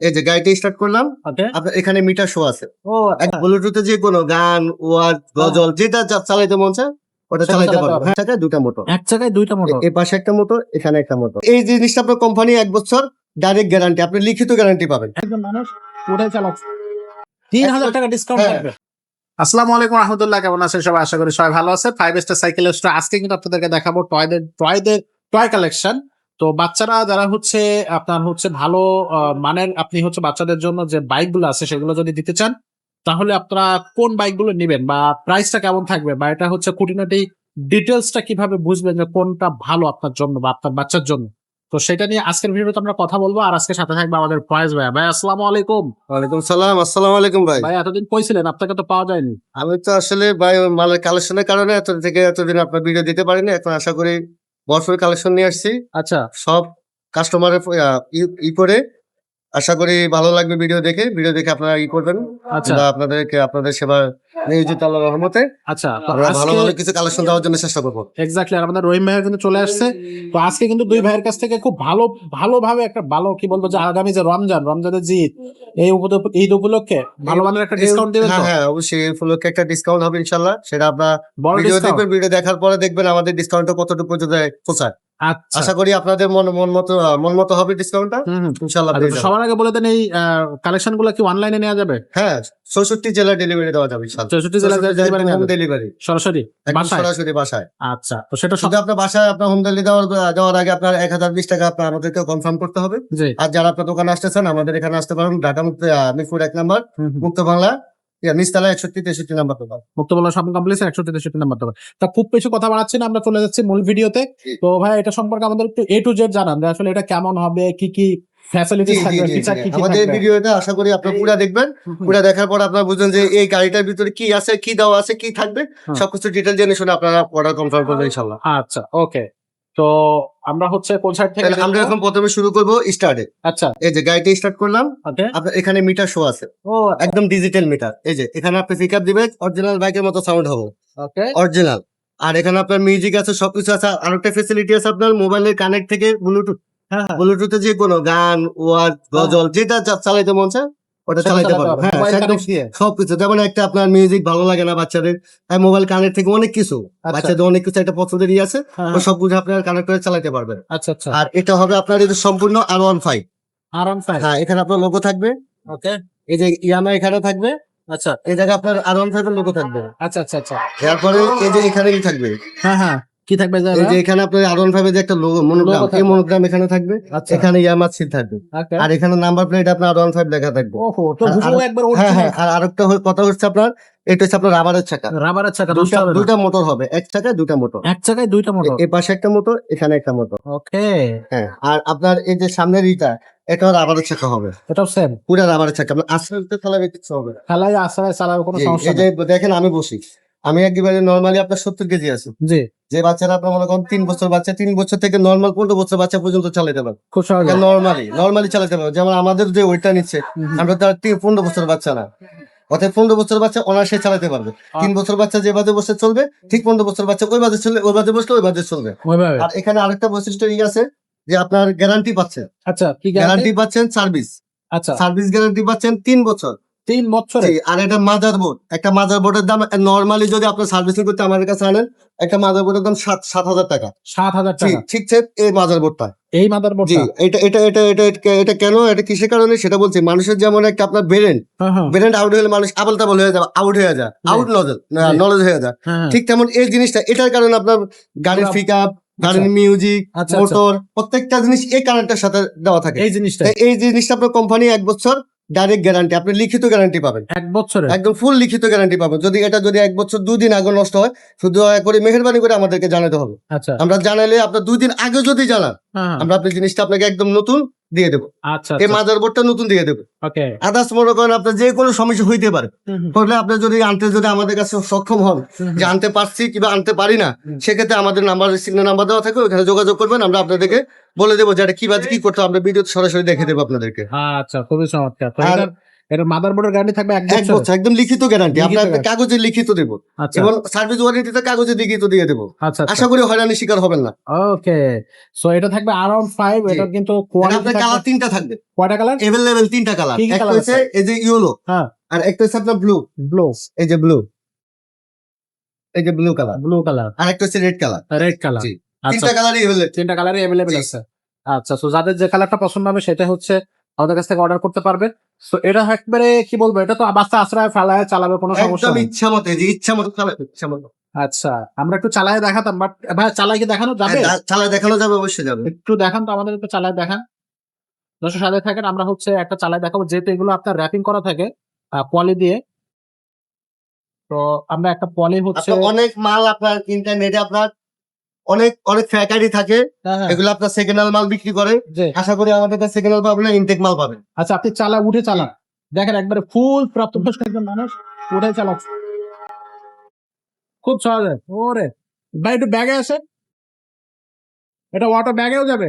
এই যে গাড়িটা স্টার্ট করলাম, ওকে। আপনার এখানে মিটার শো আছে। ও ব্লুটুথে যে কোনো গান, ওয়াজ, গজল যেটা চালাইতে মন চায় ওটা সেটা চালাইতে চালাতে পারবেন। পারবেন। হ্যাঁ, টাকায় দুটা মোটর, এক জায়গায় দুইটা মোটর। এই পাশে একটা মোটর, এখানে একটা মোটর। এই জিনিসটা আপনার কোম্পানি 1 বছর ডাইরেক্ট গ্যারান্টি, আপনি লিখিত গ্যারান্টি পাবেন। একজন মানুষ উঠাই চালাচ্ছে 3000 টাকা ডিসকাউন্ট হ্যাঁ। থাকবে। আসসালামু আলাইকুম রহমতুল্লাহ, কেমন আছেন সবাই? আশা করি সবাই ভালো আছে। 5 স্টার সাইকেল স্টোর আজকে কিন্তু আপনাদেরকে দেখাবো টয় কালেকশন। তো বাচ্চারা যারা হচ্ছে আপনার হচ্ছে ভালো মানের আপনি হচ্ছে বাচ্চাদের জন্য যে বাইক গুলো আছে সেগুলো যদি দিতে চান তাহলে আপনারা কোন বাইক গুলো নেবেন বা প্রাইসটা কেমন থাকবে বা এটা হচ্ছে খুঁটিনাটি ডিটেলসটা কিভাবে বুঝবেন যে কোনটা ভালো আপনার জন্য বা আপনার বাচ্চার জন্য, তো সেটা নিয়ে আজকের ভিডিওতে আমরা কথা বলবো। আর আজকে সাথে থাকবে আমাদের ফয়েজ ভাই। ভাই আসসালামু আলাইকুম। ওয়ালাইকুম সালাম। আসসালামু আলাইকুম ভাই। ভাই এতদিন কইছিলেন, আপনাকে তো পাওয়া যায়নি। আমি তো আসলে ভাই ওই মালের কালেকশনের কারণে এতদিন আপনার ভিডিও দিতে পারিনি। এখন আশা করি বছর কালেকশন নিয়ে আসছি, আচ্ছা সব কাস্টমারের করে আশা করি ভালো লাগবে। ভিডিও দেখে আপনারা করবেন। আচ্ছা আমরা আপনাদের সেবা নিয়োজিত আল্লাহর রহমতে আচ্ছা। তো আমরা ভালো আজকে ভালো কিছু কালেকশন দেওয়ার জন্য চেষ্টা করবো। এক্স্যাক্টলি, আর আমাদের রহিম ভাইয়া কিন্তু চলে আসছে। তো আজকে কিন্তু দুই ভাইয়ের কাছ থেকে খুব ভালোভাবে একটা ভালো কি বলবো যে আগামী যে রমজানের যে ঈদ উপলক্ষে ভালো মানের একটা ডিসকাউন্ট দিবেন তো? হ্যাঁ, অবশ্যই এই উপলক্ষে একটা ডিসকাউন্ট হবে ইনশাল্লাহ। সেটা আপনারা বড় ভিডিও ডিসকাউন্ট। দেখবেন, ভিডিও দেখার পরে দেখবেন আমাদের ডিসকাউন্টটা কতটুকু পর্যন্ত পৌঁছায়। আচ্ছা। আশা করি আপনাদের মন মতো হবে ডিসকাউন্টটা ইনশাল্লাহ। আচ্ছা, তো সবার আগে বলে দেন এই কালেকশন গুলো কি অনলাইনে নেওয়া যাবে? হ্যাঁ, 64 জেলা ডেলিভারি দেওয়া যাবে ইনশাল্লাহ। 64 জেলা ডেলিভারি নেওয়া যাবে? ডেলিভারি সরাসরি বাসায়? সরাসরি বাসায়। আচ্ছা, তো সেটা শুধু আপনার বাসায় আপনার হোম ডেলিভারি দেওয়ার আগে আপনার 1020 টাকা আপনার আমাদেরকে কনফার্ম করতে হবে। জি। আর যারা আপনার দোকানে আসতেছেন আমাদের এখানে আসতে পারেন। ঢাকা মিরপুর 1 নাম্বার, মুক্ত বাংলা, নিচতলা 61-63 নাম্বার দোকান। মুক্তবলা শপিং কমপ্লেক্স 163 নাম্বার দোকান। তা খুব বেশি কথা বাড়াচ্ছি না, আমরা চলে যাচ্ছি মূল ভিডিওতে। তো ভাই এটা সম্পর্কে আমাদের একটু A to Z জানান যে আসলে এটা কেমন হবে, কি ফ্যাসিলিটিস থাকবে, ফিচার কি আমাদের থাকবে। ভিডিওটা আশা করি আপনার পুরো দেখবেন। পুরো দেখার পর আপনারা বুঝবেন যে এই গাড়িটার ভিতরে কি আছে, কি দেওয়া আছে, কি থাকবে, সবকিছু ডিটেইল জেনে শুনে আপনারা অর্ডার কনফার্ম করবেন ইনশাআল্লাহ। আচ্ছা ওকে। তো আমরা হচ্ছে কোন সাইড থেকে তাহলে আমরা এখন প্রথমে শুরু করব স্টার্টে। আচ্ছা এই যে গাড়িটা স্টার্ট করলাম, ওকে। আপনার এখানে মিটার শো আছে, ও একদম ডিজিটাল মিটার। এই যে এখানে আপনি পিকআপ দিবেন, অরিজিনাল বাইকের মতো সাউন্ড হবে, ওকে অরিজিনাল। আর এখানে আপনার মিউজিক আছে, সবকিছু আছে। আর একটা ফ্যাসিলিটি আছে আপনার মোবাইলের কানেক্ট থেকে ব্লুটুথ, হ্যাঁ ব্লুটুথে যে কোনো গান, ওয়াজ, গজল যেটা চালাইতে মন চায় ওটা চালাইতে পারবেন। হ্যাঁ, একদম সবকিছু। যেমন একটা আপনার মিউজিক ভালো লাগে না বাচ্চাদের, মোবাইল কানেক্ট থেকে অনেক কিছু, বাচ্চাদের অনেক কিছু একটা পছন্দের আছে, ওই সবকিছু আপনার কানেক্ট করে চালাতে পারবেন। আচ্ছা আচ্ছা। আর এটা হবে আপনার এই যে সম্পূর্ণ R15। হ্যাঁ, এখানে আপনার লোগো থাকবে। ওকে। এই যে ইয়ামা এখানে থাকবে। আচ্ছা এই জায়গায় আপনার R15 এর লোগো থাকবে। আচ্ছা আচ্ছা আচ্ছা। এরপরে এই যে এখানেই থাকবে, হ্যাঁ কি থাকবে? এই যে এখানে আপনার R15 এর যে একটা মনোগ্রাম, এই মনোগ্রাম এখানে থাকবে। এখানে ইয়ামা সিল থাকবে। আর এখানে নাম্বার প্লেট আপনার R15 লেখা থাকবে। ওহো, তো হুবহু একবার হ্যাঁ হ্যাঁ। আর আরেকটা কথা হচ্ছে আপনার, এটা হচ্ছে আপনার রাবারের চাকা। রাবারের চাকা, দুইটা মোটর হবে, এক চাকায় দুইটা মোটর। এক জায়গায় দুইটা মোটর। এই পাশে একটা মোটর, এখানে একটা মোটর। ওকে। হ্যাঁ, আর আপনার এই যে সামনের এটা রাবারের চাকা হবে, এটাও সেম পুরো রাবারের চাকা। আপনার আস্তে চালাবে কিছু হবে না। খেলায় আসলে চালাবে কোনো জি, সমস্যা এই যে নেই। দেখেন আমি বসি, আমি একেবারে নরমালি আপনার 70 কেজি আছে। জি, যে বাচ্চারা আপনার মনে করেন 3 বছর বাচ্চা, 3 বছর থেকে নরমাল 15 বছর বাচ্চা পর্যন্ত চালাতে পারবে। খুব সহজে নরমালি চালাতে পারবে। যেমন আমাদের যে ওইটা নিচ্ছে, আমরা তো আর 15 বছর বাচ্চা না, অর্থাৎ 15 বছর বাচ্চা অনায়াসে চালাতে পারবে। 3 বছর বাচ্চা যে বাজে বসে চলবে, ঠিক 15 বছর বাচ্চা ওই বাজে চলবে, ওই বাজে বসলে ওই বাজে চলবে। ওইভাবে। আর এখানে আরেকটা বৈশিষ্ট্য আছে যে আপনার গ্যারান্টি পাচ্ছেন। আচ্ছা, কি গ্যারান্টি পাচ্ছেন সার্ভিস, আচ্ছা সার্ভিস গ্যারান্টি পাচ্ছেন 3 বছর। 3 বছরে? আর এটা একটা মাদারবোর্ডের দাম নরমালি যদি আপনার সার্ভিসিং করতে আমাদের কাছে আনেন, একটা মাদারবোর্ডের দাম 7,000 টাকা। 7,000 টাকা? ঠিক এই মাদারবোর্ডটা। এই মাদারবোর্ড? জি, এটা কেন, এটা কিসের কারণে সেটা বলছি। মানুষের যেমন একটা আপনার ব্রেন আউট হলে মানুষ আবল তাবল হয়ে যায়, আউট নলেজ হয়ে যায়। ঠিক তেমন এই জিনিসটা, এটার কারণে আপনার গাড়ির পিকআপ, গাড়ির মিউজিক, মোটর, প্রত্যেকটা জিনিস এই কারেন্টের সাথে দেওয়া থাকে। এই জিনিসটা আপনার কোম্পানি 1 বছর ডাইরেক্ট গ্যারান্টি, আপনি লিখিত গ্যারান্টি পাবেন। 1 বছরে একদম ফুল লিখিত গ্যারান্টি পাবেন। যদি 1 বছর 2 দিন আগে নষ্ট হয়, শুধু দয়া করে মেহেরবানি করে আমাদেরকে জানাতে হবে। আচ্ছা, আমরা জানালে আপনার 2 দিন আগে যদি জানান, আমরা আপনার জিনিসটা আপনাকে একদম নতুন দিয়ে দেবো। আচ্ছা, এই মাদারবোর্ডটা নতুন দিয়ে দেবো। ওকে। আদার্স মনে করেন আপনার যে কোনো সমস্যা হইতে পারে, তাহলে আপনি যদি আমাদের কাছে সক্ষম হন যে আনতে পারছি কিংবা আনতে পারি না, সেক্ষেত্রে আমাদের সিগন্যাল নাম্বার দেওয়া থাকে, ওখানে যোগাযোগ করবেন। আমরা আপনাদেরকে বলে দেবো যে এটা কি করতে হবে। আমরা ভিডিও সরাসরি দেখে দেবো আপনাদেরকে। আচ্ছা, খুবই চমৎকার। তো আর এটার এটা মাদারবোর্ডের গ্যারান্টি থাকবে এক এক বছর। বছর একদম লিখিত গ্যারান্টি, লিখিত আপনার guarantee। কাগজে লিখিত দেবো আচ্ছা এবং সার্ভিস ওয়ারেন্টিতে কাগজে লিখিত দিয়ে দেবো। আচ্ছা আশা করি হয়রানি শিকার হবেন না। ওকে, সো এটা থাকবে around 5, জি। এটা কিন্তু এটা কোয়ালিটি আপনার কালার 3টা থাকবে, কয়টা কালার? এভেলেবেল 3টা কালার। কি কি একটা colour হচ্ছে আছে? এই যে ইয়েলো, হ্যাঁ, আর একটা হচ্ছে আপনার ব্লু, ব্লু, এই যে ব্লু, এই যে ব্লু কালার, ব্লু কালার, আর একটা হচ্ছে রেড কালার। Red colour. জি, আচ্ছা, 3টা কালারই এভেলেবেল। 3টা কালারই अवेलेबल জি। আছে। আচ্ছা, সো যাদের যে কালারটা পছন্দ হবে সেটা হচ্ছে আমাদের কাছ থেকে অর্ডার করতে পারবে। সো এটা একবারে কি বলবো, এটা তো বাচ্চা আশ্রয় ফেলায় চালাবে, কোনো সমস্যা একদম নেই। ইচ্ছা মতো, এই যে ইচ্ছা মতো চালাবে, ইচ্ছা মতো। আচ্ছা, আমরা একটু চালায় দেখাতাম, বাট ভাই চালাই কি দেখানো যাবে? চালায় দেখানো যাবে, অবশ্যই যাবে। একটু দেখান তো আমাদের, একটু চালায় দেখান। দর্শক সাথে থাকেন, আমরা হচ্ছে একটা চালায় দেখাবো, যেহেতু এগুলো আপনার র্যাপিং করা থাকে পলি দিয়ে। তো আমরা একটা পলি হচ্ছে আপনার অনেক মাল আপনার ইন্টারনেটে আপনার অনেক অনেক ফ্যাক্টরি থাকে, হ্যাঁ, হ্যাঁ, এগুলো আপনার সেকেন্ড হ্যান্ড মাল বিক্রি করে। জি। আশা করি আমাদের কাছে সেকেন্ড হ্যান্ড পাবেন না, ইনটেক মাল পাবেন। আচ্ছা, আপনি উঠে চালান, দেখেন একবারে ফুল প্রাপ্তবয়স্ক একজন মানুষ উঠে চালাচ্ছে খুব সহজে। ওরে ভাই, একটু ব্যাগে আসে, এটা ওয়াটার ব্যাগেও যাবে।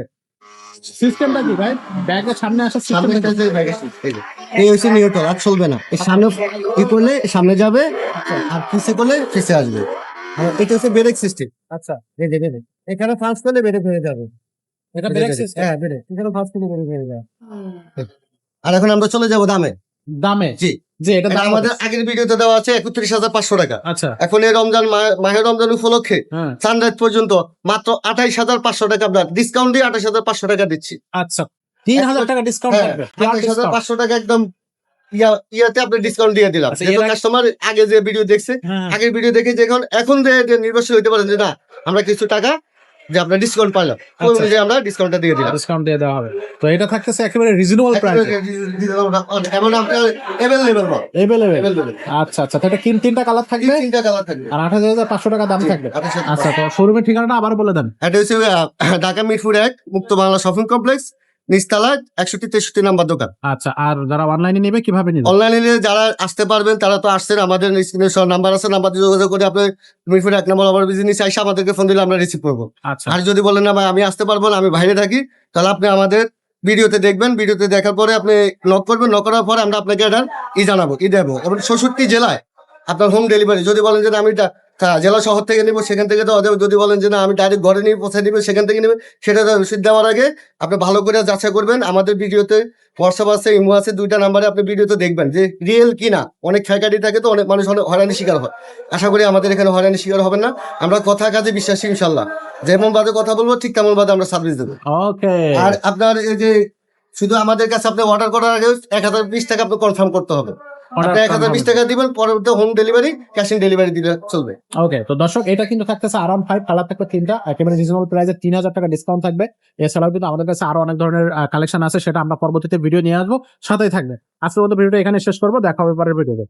সিস্টেমটা কি ভাই? ব্যাগের সামনে আসার সামনে সিস্টেমটা একটা যে ব্যাগ আছে, এই যে, এই হচ্ছে নিউট্রাল, আর চলবে না। এই সামনে ই করলে সামনে যাবে, আর পিছে করলে পিছে আসবে। আর এটা হচ্ছে ব্রেক সিস্টেম। আচ্ছা, এই যে ব্রেক, এখানে ফাস্ট করলে ব্রেক হয়ে যাবে। এটা ব্রেক সিস্টেম। হ্যাঁ, ব্রেক, এখানে ফাস্ট করলে ব্রেক হয়ে যাবে। আর এখন আমরা চলে যাব দামে। দামে? জি, জি, এটা এটা দাম আমাদের আগের ভিডিওতে দেওয়া আছে 31,500 টাকা। আচ্ছা, এখন এই রমজান মাহে রমজান উপলক্ষে হ্যাঁ, সানরাইজ পর্যন্ত মাত্র 28,500 টাকা, আপনার ডিসকাউন্ট দিয়ে 28,500 টাকা দিচ্ছি। আচ্ছা, 3,000 টাকা ডিসকাউন্ট হ্যাঁ, থাকবে। Flat discount। 28,500 টাকা একদম ইয়াতে আপনি ডিসকাউন্ট দিয়ে দিলাম। আচ্ছা, যেহেতু এর আগে- কাস্টমার আগে যে ভিডিও দেখছে, হ্যাঁ, আগের ভিডিও দেখে যে এখন যে নির্ভরশীল হইতে পারেন যে না, আমরা কিছু টাকা যে আপনার ডিসকাউন্ট পাইলাম, ওই আচ্ছা। অনুযায়ী আমরা ডিসকাউন্টটা দিয়ে দিলাম। ডিসকাউন্ট দিয়ে দেওয়া হবে। তো এটা থাকতেছে একেবারে রিজনেবল প্রাইসে, এমন আপনার এভেলেবেল মাল, এভেলেবেল। এভেলেবেল। আচ্ছা আচ্ছা, তো এটা তিনটা কালার থাকবে 3টা কালার থাকবে। আর 28,500 টাকা দাম জি, থাকবে। 28,500 আচ্ছা, তো শোরুমের ঠিকানাটা আবার বলে দেন। এটা হচ্ছে ঢাকা মিরপুর 1 মুক্ত বাংলা শপিং কমপ্লেক্স, নিচতলা 61-63 নাম্বার দোকান। আচ্ছা, আর যারা অনলাইনে নেবে কিভাবে নেবে? অনলাইনে যারা আসতে পারবেন তারা তো আসছেন, আমাদের স্ক্রিনে নাম্বার আছে, নাম্বার যোগাযোগ করে আপনি মিরপুর 1 নম্বর আমার বিজনেস আইসা আমাদেরকে ফোন দিলে আমরা রিসিভ করবো। আচ্ছা, আর যদি বলেন না ভাই আমি আসতে পারবো না, আমি বাইরে থাকি, তাহলে আপনি আমাদের ভিডিওতে দেখবেন, ভিডিওতে দেখার পরে আপনি নক করবেন, নক করার পরে আমরা আপনাকে এটার জানাবো, দেবো। এবং 66 জেলায় আপনার হোম ডেলিভারি। যদি বলেন যে না আমি জেলা শহর থেকে নিবো, সেখান থেকে দেওয়া যাবে। যদি বলেন যে না আমি ডাইরেক্ট ঘরে নিয়ে পৌঁছে দিবে, সেখান থেকে নেবে, সেটা রসিদ দেওয়ার আগে আপনি ভালো করে যাচাই করবেন। আমাদের ভিডিওতে হোয়াটসঅ্যাপ আছে, ইমো আছে, 2টা নাম্বারে আপনি ভিডিওতে দেখবেন যে রিয়েল কিনা। অনেক ফ্যাকাটি থাকে, তো অনেক মানুষ অনেক হয়রানি শিকার হয়। আশা করি আমাদের এখানে হয়রানি শিকার হবেন না। আমরা কথা কাজে বিশ্বাসী, ইনশাল্লাহ। যেমন বাদে কথা বলবো ঠিক তেমন বাদে আমরা সার্ভিস দেবো। ওকে। আর আপনার এই যে শুধু আমাদের কাছে আপনি অর্ডার করার আগে 1,020 টাকা আপনি কনফার্ম করতে হবে। আপনি 1,020 টাকা দিবেন, পরবর্তী home delivery cash on delivery দিলে চলবে। ওকে, তো দর্শক এটা কিন্তু থাকতেছে around 5 কালার থাকবে 3টা, একেবারে রিজনেবল প্রাইসে 3,000 টাকা ডিসকাউন্ট থাকবে। এছাড়াও কিন্তু আমাদের কাছে আরো অনেক ধরনের কালেকশন আছে, সেটা আমরা পরবর্তীতে ভিডিও নিয়ে আসবো, সাথেই থাকবে। আজকের মতো ভিডিওটা এখানে শেষ করবো, দেখা হবে পরের ভিডিওতে।